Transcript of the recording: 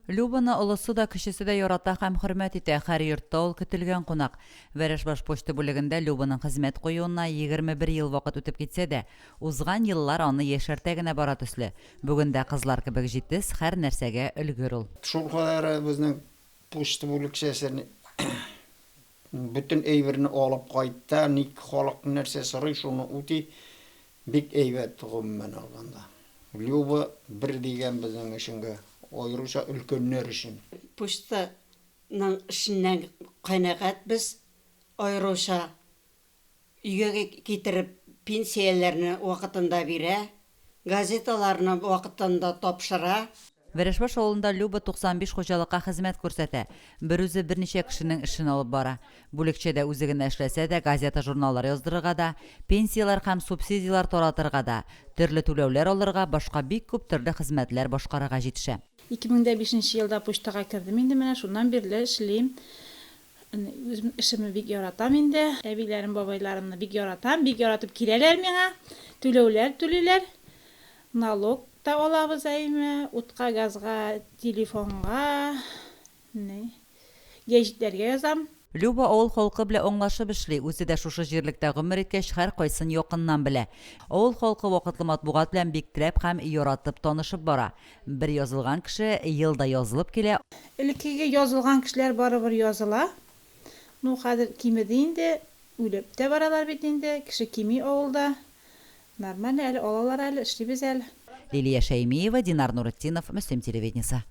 Любаны олысы да кішісі де ярата һәм хөрмәт итә. Һәр йортта ул көтелгән кунак. Вәрәшбаш почта бүлегендә Любаның хезмәт куюына 21 ел вакыт үтеп китсә дә, узган еллар аны яшәртә генә бара төсле. Бүген дә кызлар кебек җитез, һәр нәрсәгә өлгер ул. Шул кадәр безнең почта бүлекчәсен бүтән әйберне алып кайтты, ник халык нәрсә сорый, шуны үти бик әйбәт гомумән алганда. Люба бер дигән безнең өчен Oyrusa ülkönler için. Почтаның эшеннән канәгать без Oyrusa үйгә китереп пенсияләрне вакытында бирә, газеталарны вакытында тапшыра. Вәрәшбаш авылында Люба 95 хуҗалыкка хезмәт күрсәтә. Бер үзе берничә кешенең эшен алып бара. Бүлекчәдә үзе генә эшләсә дә, газета, журналлар яздырырга да, пенсиялар һәм субсидиялар таратырга да, төрле түләүләр алырга, башка бик күп төрле хезмәтләр башкарырга җитешә. 2005 елда почтага кирдем инде, менә шуннан бирле эшлим. Үзем эшемне бик яратам инде. Әбиләрем, бабайларымны бик яратам, бик яратып киләләр миңа. Түләүләр түлиләр. Налог та алабыз әйме, утка, газга, телефонга, гәҗитләргә язам. Люба авыл халкы белән аңлашып эшли, үзе дә шушы җирлектә гомер иткәч, һәр кайсын якыннан белә. Авыл халкы вакытлы матбугат белән бик теләп һәм яратып танышып бара. Бер язылган кеше елда язылып килә. Элеккегә язылган кешеләр барыбер языла. Ну, хәзер кимеде инде, үлеп тә баралар бит инде, кеше кими авылда. Нормаль әле, алалар әле, эшлибез әле. Лилия Шәймиева, Динар Нуретдинов, Мөслим телевидениесе.